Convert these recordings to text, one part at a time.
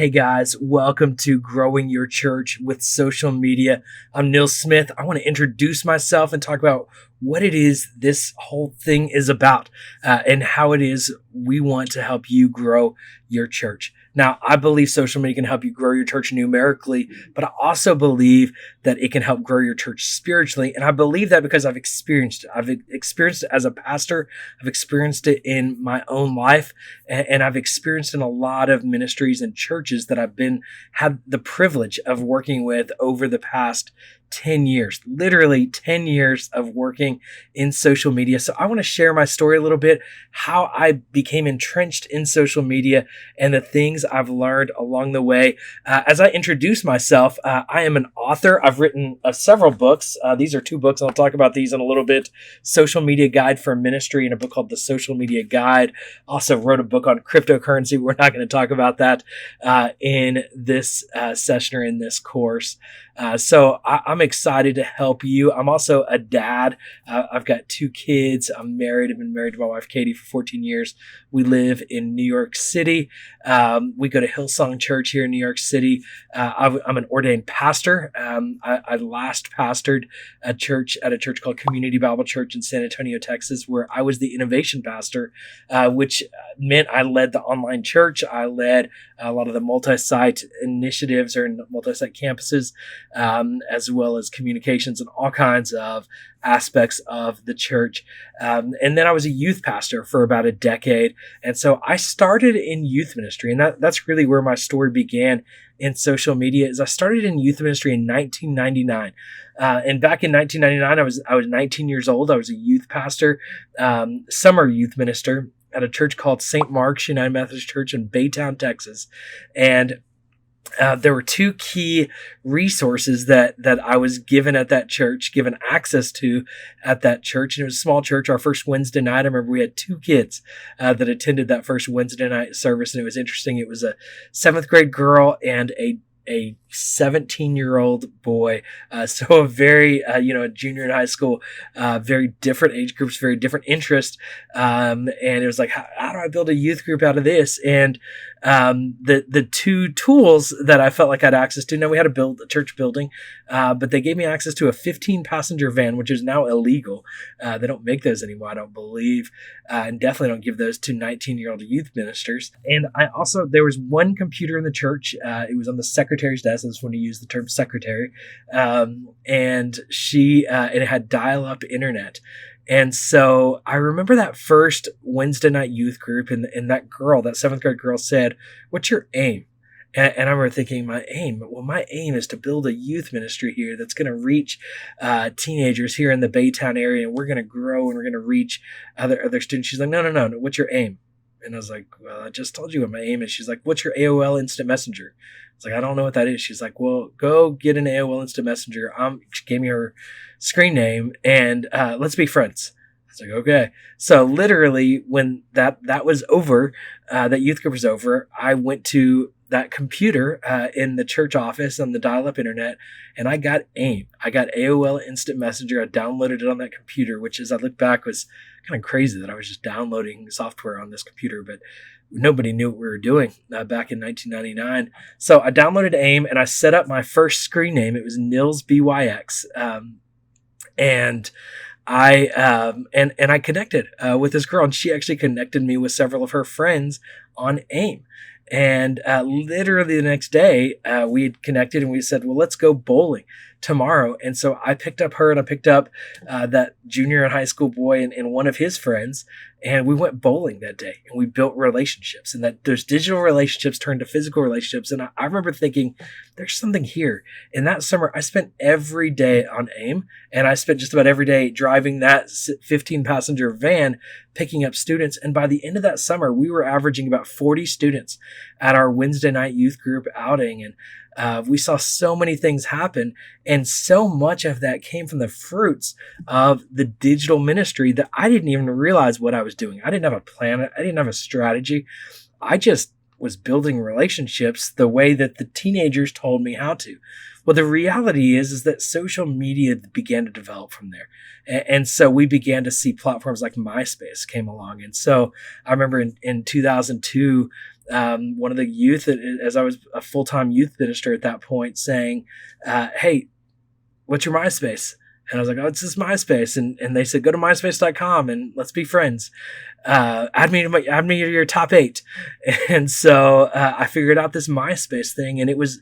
Hey guys, welcome to Growing Your Church with Social Media. I'm Nils Smith. I want to introduce myself and talk about what it is this whole thing is about and how it is we want to help you grow your church. Now, I believe social media can help you grow your church numerically, but I also believe that it can help grow your church spiritually. And I believe that because I've experienced it. I've experienced it as a pastor. I've experienced it in my own life, and I've experienced in a lot of ministries and churches that I've had the privilege of working with over the past 10 years, literally 10 years of working in social media. So I want to share my story a little bit, how I became entrenched in social media and the things I've learned along the way. As I introduce myself, I am an author. I've written several books. These are two books. I'll talk about these in a little bit. Social Media Guide for Ministry and a book called The Social Media Guide. Also wrote a book on cryptocurrency. We're not going to talk about that in this session or in this course. So I'm excited to help you. I'm also a dad. I've got two kids. I'm married. I've been married to my wife, Katie, for 14 years. We live in New York City. We go to Hillsong Church here in New York City. I'm an ordained pastor. I last pastored a church called Community Bible Church in San Antonio, Texas, where I was the innovation pastor, which meant I led the online church. I led a lot of the multi-site initiatives or multi-site campuses, as well as communications and all kinds of aspects of the church. And then I was a youth pastor for about a decade. And so I started in youth ministry, and that's really where my story began in social media. Is I started in youth ministry in 1999. And back in 1999, I was 19 years old. I was a youth pastor, summer youth minister at a church called St. Mark's United Methodist Church in Baytown, Texas. And there were two key resources that I was given at that church, given access to at that church. And it was a small church. Our first Wednesday night, I remember we had two kids that attended that first Wednesday night service. And it was interesting. It was a 7th grade girl and a 17-year-old boy. So a very, a junior in high school, very different age groups, very different interests. And it was like, how do I build a youth group out of this? And the two tools that I felt like I had access to, now we had to build a church building, but they gave me access to a 15-passenger van, which is now illegal. They don't make those anymore, I don't believe, and definitely don't give those to 19-year-old youth ministers. And there was one computer in the church. It was on the secretary's desk. That's when you use the term secretary. And it had dial-up internet. And so I remember that first Wednesday night youth group, and that girl, that 7th grade girl, said, "What's your aim?" And I remember thinking, my aim is to build a youth ministry here that's going to reach teenagers here in the Baytown area, and we're going to grow and we're going to reach other students. She's like, no, what's your aim? And I was like, well, I just told you what my aim is. She's like, what's your AOL Instant Messenger? I was like, I don't know what that is. She's like, well, go get an AOL Instant Messenger. She gave me her screen name, and let's be friends. I was like, okay. So literally when that was over, that youth group was over, I went to that computer in the church office on the dial-up internet, and I got AIM. I got AOL Instant Messenger. I downloaded it on that computer, which, as I look back, was kind of crazy that I was just downloading software on this computer, but nobody knew what we were doing back in 1999. So I downloaded AIM, and I set up my first screen name. It was Nils BYX, and I connected with this girl, and she actually connected me with several of her friends on AIM. And literally the next day, we had connected and we said, well, let's go bowling tomorrow. And so I picked up her, and I picked up that junior in high school boy and one of his friends, and we went bowling that day, and we built relationships, and that those digital relationships turned to physical relationships. And I remember thinking, there's something here. And that summer, I spent every day on AIM, and I spent just about every day driving that 15-passenger van, picking up students. And by the end of that summer, we were averaging about 40 students at our Wednesday night youth group outing. And we saw so many things happen, and so much of that came from the fruits of the digital ministry that I didn't even realize what I was doing. I didn't have a plan. I didn't have a strategy. I just was building relationships the way that the teenagers told me how to. Well, the reality is that social media began to develop from there. And so we began to see platforms like MySpace came along. And so I remember in 2002, one of the youth, as I was a full-time youth minister at that point, saying, hey, what's your MySpace? And I was like, oh, it's this MySpace. And they said, go to myspace.com and let's be friends. Add me to your top 8. And so I figured out this MySpace thing, and it was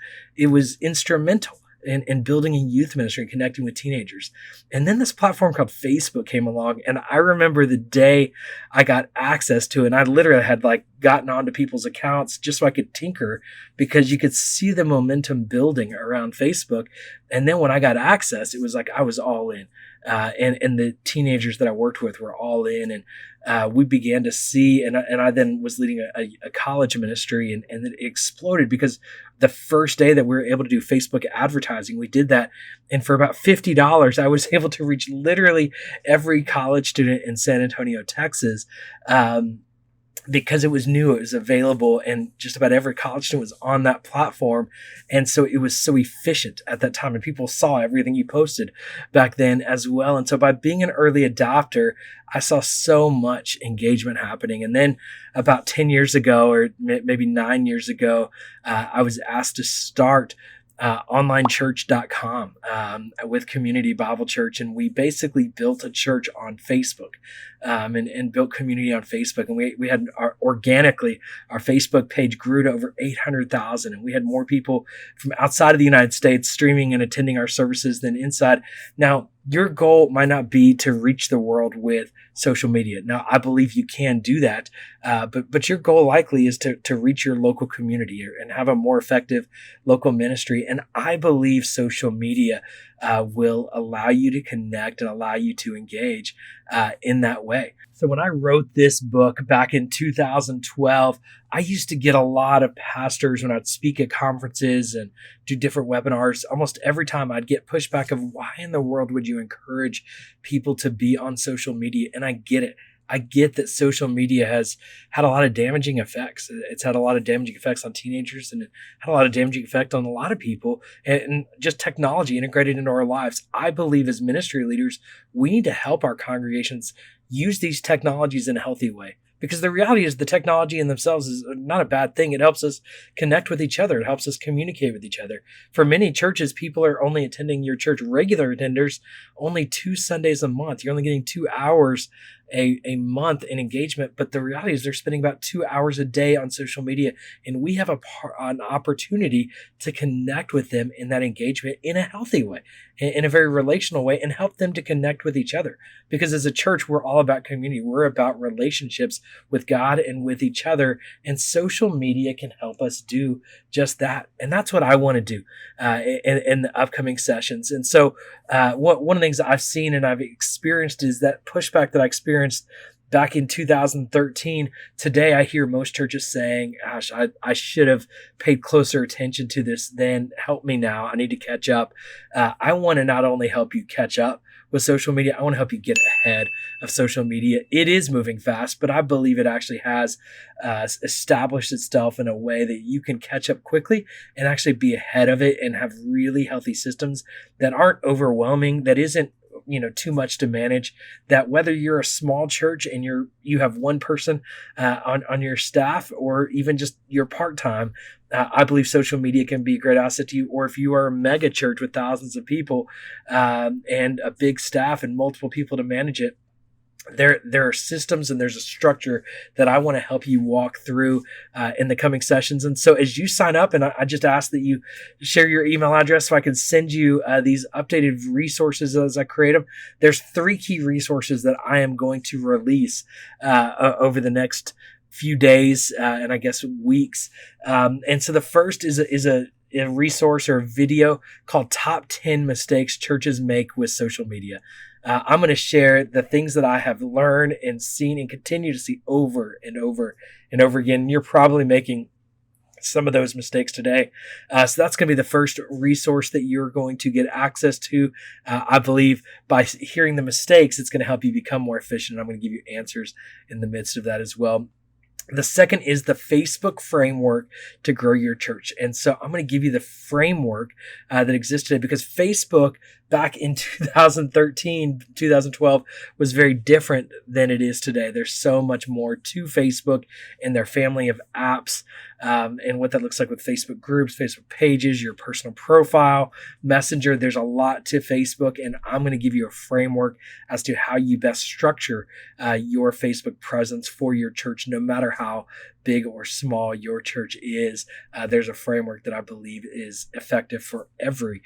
instrumental in building a youth ministry and connecting with teenagers. And then this platform called Facebook came along, and I remember the day I got access to it, and I literally had like gotten onto people's accounts just so I could tinker, because you could see the momentum building around Facebook. And then when I got access, it was like I was all in. And the teenagers that I worked with were all in, and we began to see, and I then was leading a college ministry, and it exploded, because the first day that we were able to do Facebook advertising, we did that, and for about $50, I was able to reach literally every college student in San Antonio, Texas. Because it was new, it was available, and just about every college student was on that platform. And so it was so efficient at that time, and people saw everything you posted back then as well. And so by being an early adopter, I saw so much engagement happening. And then about 10 years ago, or maybe 9 years ago, I was asked to start onlinechurch.com with Community Bible Church. And we basically built a church on Facebook, and built community on Facebook. And we had organically, our Facebook page grew to over 800,000. And we had more people from outside of the United States streaming and attending our services than inside. Now, your goal might not be to reach the world with social media. Now, I believe you can do that, but your goal likely is to reach your local community and have a more effective local ministry. And I believe social media will allow you to connect and allow you to engage in that way. So when I wrote this book back in 2012, I used to get a lot of pastors when I'd speak at conferences and do different webinars. Almost every time I'd get pushback of, why in the world would you encourage people to be on social media? And I get it. I get that social media has had a lot of damaging effects. It's had a lot of damaging effects on teenagers, and it had a lot of damaging effect on a lot of people, and just technology integrated into our lives. I believe as ministry leaders, we need to help our congregations use these technologies in a healthy way. Because the reality is the technology in themselves is not a bad thing. It helps us connect with each other. It helps us communicate with each other. For many churches, people are only attending your church, regular attenders, only 2 Sundays a month. You're only getting 2 hours a month in engagement. But the reality is they're spending about 2 hours a day on social media. And we have an opportunity to connect with them in that engagement in a healthy way, in a very relational way, and help them to connect with each other. Because as a church, we're all about community. We're about relationships with God and with each other. And social media can help us do just that. And that's what I want to do in the upcoming sessions. And so one of the things that I've seen and I've experienced is that pushback that I experienced back in 2013. Today, I hear most churches saying, gosh, I should have paid closer attention to this then. Help me now. I need to catch up. I want to not only help you catch up with social media, I want to help you get ahead of social media. It is moving fast, but I believe it actually has established itself in a way that you can catch up quickly and actually be ahead of it and have really healthy systems that aren't overwhelming, that isn't too much to manage, that whether you're a small church and you have one person on your staff, or even just you're part-time, I believe social media can be a great asset to you. Or if you are a mega church with thousands of people and a big staff and multiple people to manage it, there are systems and there's a structure that I want to help you walk through in the coming sessions. And so as you sign up, and I just ask that you share your email address so I can send you these updated resources as I create them. There's 3 key resources that I am going to release over the next few days and I guess weeks. And so the first is a resource or a video called Top 10 Mistakes Churches Make with Social Media. I'm going to share the things that I have learned and seen and continue to see over and over and over again. You're probably making some of those mistakes today. So that's going to be the first resource that you're going to get access to. I believe by hearing the mistakes, it's going to help you become more efficient. I'm going to give you answers in the midst of that as well. The second is the Facebook framework to grow your church. And so I'm going to give you the framework that existed, because Facebook back in 2013, 2012 was very different than it is today. There's so much more to Facebook and their family of apps, and what that looks like with Facebook groups, Facebook pages, your personal profile, Messenger. There's a lot to Facebook, and I'm going to give you a framework as to how you best structure your Facebook presence for your church, no matter how big or small your church is. There's a framework that I believe is effective for every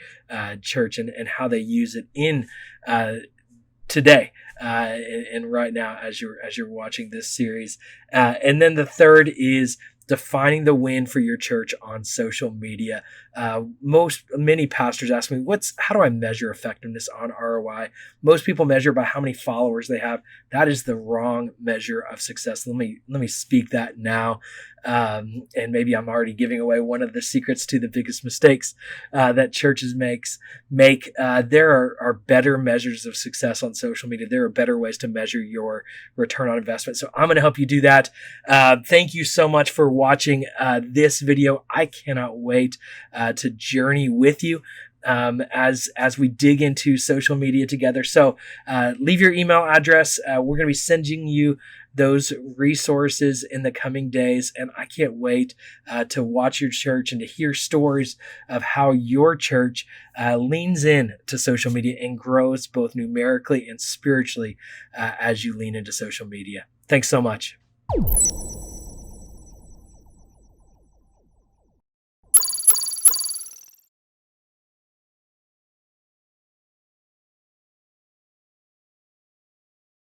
church, and how they use it in today and right now as you're watching this series. And then the third is defining the win for your church on social media. Many pastors ask me, how do I measure effectiveness on ROI? Most people measure by how many followers they have. That is the wrong measure of success. Let me speak that now. And maybe I'm already giving away one of the secrets to the biggest mistakes that churches make. There are better measures of success on social media. There are better ways to measure your return on investment. So I'm going to help you do that. Thank you so much for watching this video. I cannot wait to journey with you as we dig into social media together. So leave your email address. We're going to be sending you those resources in the coming days, and I can't wait to watch your church and to hear stories of how your church leans in to social media and grows both numerically and spiritually as you lean into social media. Thanks so much.